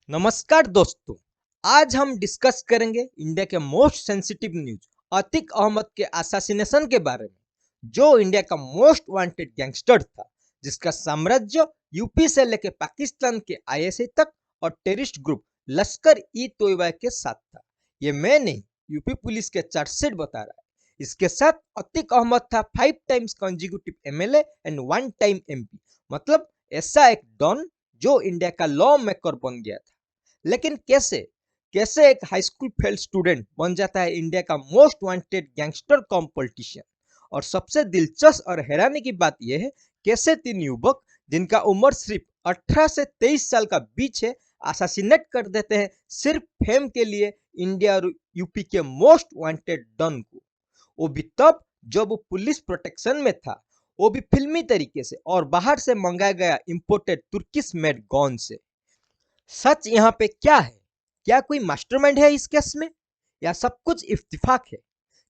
नमस्कार दोस्तों। आज हम डिस्कस करेंगे इंडिया के most sensitive news Atiq Ahmed के असैसिनेशन के बारे में, जो इंडिया का मोस्ट वांटेड गैंगस्टर था, जिसका साम्राज्य यूपी से लेकर पाकिस्तान के आईएसआई तक और टेररिस्ट ग्रुप लश्कर ई तोयबा के साथ था। ये मैं नहीं, यूपी पुलिस के चार्जशीट बता रहा है। इसके साथ अतीक अहमद था 5 times consecutive MLA and 1 time MP, मतलब ऐसा एक डॉन जो इंडिया का लॉ मेकर बन गया था। लेकिन कैसे कैसे एक हाई स्कूल फेल स्टूडेंट बन जाता है इंडिया का most wanted gangster com politician. और सबसे दिलचस्प और हैरानी की बात यह है, कैसे 3 युवक जिनका उम्र सिर्फ 18 से 23 साल का बीच है, असासिनेट कर देते हैं सिर्फ फेम के लिए इंडिया और यूपी के मोस्ट वांटेड डन को। वो भी तब जब वो पुलिस प्रोटेक्शन में था, वो भी फिल्मी तरीके से और बाहर से मंगाया गया इंपोर्टेड तुर्किश मेड गॉन से। सच यहाँ पे क्या है? क्या कोई मास्टरमाइंड है इस केस में, या सब कुछ इत्तेफाक है?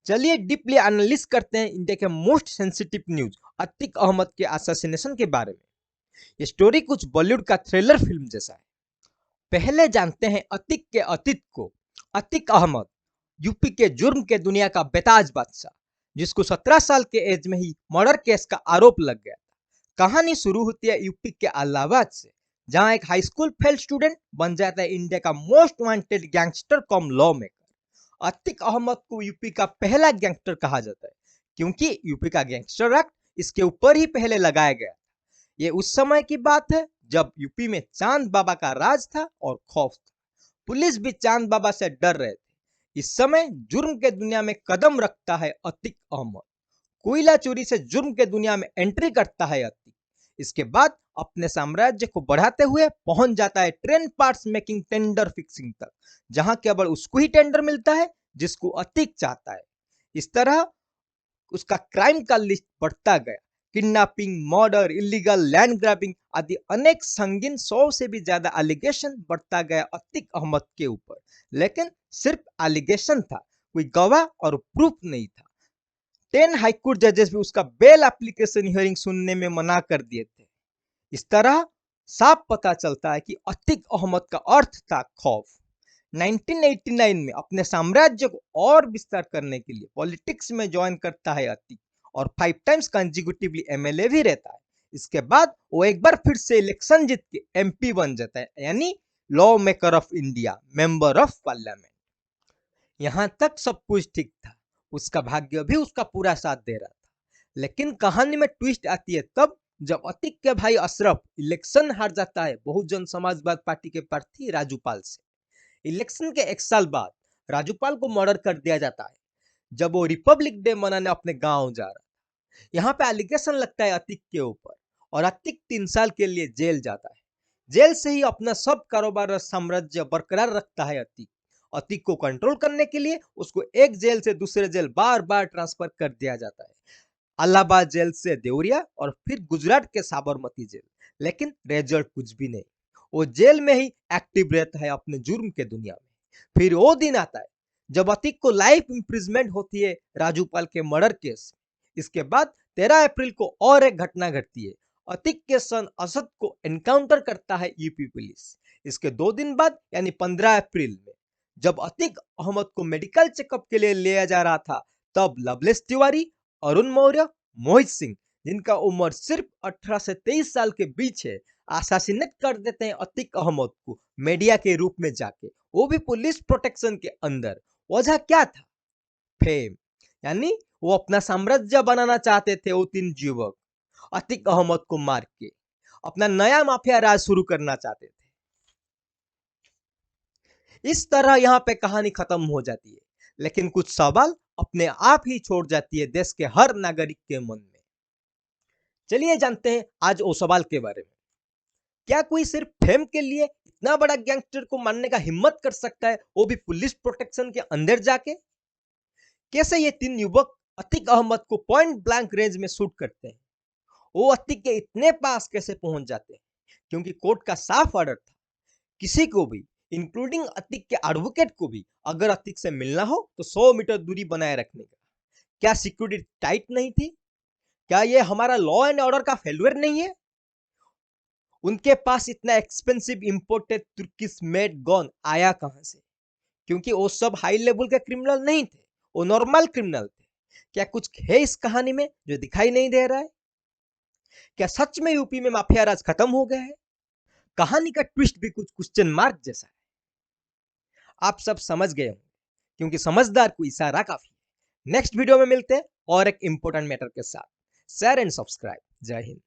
चलिए डीपली एनालिस करते हैं इंडिया के most sensitive news Atiq Ahmed के असैसिनेशन के बारे में। ये स्टोरी कुछ बॉलीवुड का थ्रिलर फिल्म जैसा है। पहले जानते हैं अतीक के अतीत को। अतीक अहमद यूपी के जुर्म के दुनिया का बेताज बादशाह, जिसको 17 साल के एज में ही मर्डर केस का आरोप लग गया था। कहानी शुरू होती है यूपी के इलाहाबाद से, जहां एक हाई स्कूल फेल स्टूडेंट बन जाता है इंडिया का मोस्ट वांटेड गैंगस्टर कम लॉ मेकर। अतीक अहमद को यूपी का पहला गैंगस्टर कहा जाता है, क्योंकि यूपी का गैंगस्टर एक्ट इसके ऊपर ही पहले लगाया गया। ये उस समय की बात है जब यूपी में चांद बाबा का राज था और खौफ था। पुलिस भी चांद बाबा से डर रहे थे। इस समय जुर्म के दुनिया में कदम रखता है अतीक अहमद। कोयला चोरी से जुर्म के दुनिया में एंट्री करता है अतीक। इसके बाद अपने साम्राज्य को बढ़ाते हुए पहुंच जाता है train parts making tender fixing तक, जहां केवल उसको ही टेंडर मिलता है जिसको अतीक चाहता है। इस तरह उसका क्राइम का लिस्ट बढ़ता गया। Kidnapping, murder, illegal land grabbing आदि अनेक संगीन 100 से भी ज्यादा एलिगेशन बढ़ता गया अतीक अहमद के ऊपर। लेकिन सिर्फ एलिगेशन था, कोई गवाह और प्रूफ नहीं था। 10 हाईकोर्ट जजेस भी उसका बेल एप्लीकेशन हियरिंग सुनने में मना कर दिए थे। इस तरह साफ पता चलता है कि अतीक अहमद का अर्थ था खौफ। 1989 में अपने साम्राज्य को और विस्तार करने के लिए पॉलिटिक्स में ज्वाइन करता है अतीक, और 5 टाइम्स कंजिक्यूटिवली एमएलए भी रहता है। इसके बाद वो एक बार फिर से इलेक्शन जीत के एमपी बन जाता है, यानी law maker of India, member of parliament. यहाँ तक सब कुछ ठीक था, उसका भाग्य भी उसका पूरा साथ दे रहा था। लेकिन कहानी में ट्विस्ट आती है तब जब अतीक के भाई अशरफ इलेक्शन हार जाता है बहुजन समाजवाद पार्टी के प्रार्थी राजूपाल से। इलेक्शन के 1 साल बाद राजूपाल को मर्डर कर दिया जाता है, जब वो रिपब्लिक डे मनाने अपने गांव जा रहा है। यहाँ पे एलिगेशन लगता है अतीक के ऊपर, और अतीक 3 साल के लिए जेल जाता है। जेल से ही अपना सब कारोबार और साम्राज्य बरकरार रखता है अतीक। अतीक को कंट्रोल करने के लिए उसको एक जेल से दूसरे जेल बार बार ट्रांसफर कर दिया जाता है। अलाहाबाद जेल से देवरिया और फिर गुजरात के साबरमती जेल। लेकिन रिजल्ट कुछ भी नहीं। वो जेल में ही एक्टिव रहता है अपने जुर्म के दुनिया में। फिर वो दिन आता है जब अतीक को लाइफ इंप्रिजमेंट होती है राजूपाल के मर्डर केस। इसके बाद 13 अप्रैल को और एक घटना घटती है। अतीक के सन असद को एनकाउंटर करता है यूपी पुलिस। इसके 2 दिन बाद यानी 15 अप्रैल में, जब अतीक अहमद को मेडिकल चेकअप के लिए लिया जा रहा था, तब लवलेस तिवारी, अरुण मौर्य, मोहित सिंह, जिनका उम्र सिर्फ 18 से 23 साल के बीच है, असासिनेट कर देते हैं अतीक अहमद को मीडिया के रूप में जाके, वो भी पुलिस प्रोटेक्शन के अंदर। वजह क्या था? फेम। यानी वो अपना साम्राज्य बनाना चाहते थे। वो 3 युवक अतीक अहमद को मार के अपना नया माफिया राज शुरू करना चाहते थे। इस तरह यहाँ पे कहानी खत्म हो जाती है, लेकिन कुछ सवाल अपने आप ही छोड़ जाती है देश के हर नागरिक के मन में। चलिए जानते हैं आज वो सवाल के बारे में। क्या कोई सिर्फ फेम के लिए इतना बड़ा गैंगस्टर को मारने का हिम्मत कर सकता है, वो भी पुलिस प्रोटेक्शन के अंदर जाके? कैसे ये 3 युवक अतीक अहमद को पॉइंट ब्लैंक रेंज में शूट करते हैं? वो अतीक के इतने पास कैसे पहुंच जाते हैं? क्योंकि कोर्ट का साफ ऑर्डर था, किसी को भी इंक्लूडिंग अतीक के एडवोकेट को भी अगर अतीक से मिलना हो तो 100 मीटर दूरी बनाए रखने का। क्या सिक्योरिटी टाइट नहीं थी? क्या ये हमारा लॉ एंड ऑर्डर का फेलियर नहीं है? उनके पास इतना expensive imported Turkish made gun आया कहां से? क्योंकि वो सब हाई लेवल के क्रिमिनल नहीं थे, वो नॉर्मल क्रिमिनल थे। क्या कुछ है इस कहानी में जो दिखाई नहीं दे रहा है? क्या सच में यूपी में माफिया राज खत्म हो गया है? कहानी का ट्विस्ट भी कुछ क्वेश्चन मार्क जैसा है। आप सब समझ गए होंगे, क्योंकि समझदार को इशारा काफी है। नेक्स्ट वीडियो में मिलते हैं और एक इंपॉर्टेंट मैटर के साथ। Share and subscribe. जय हिंद।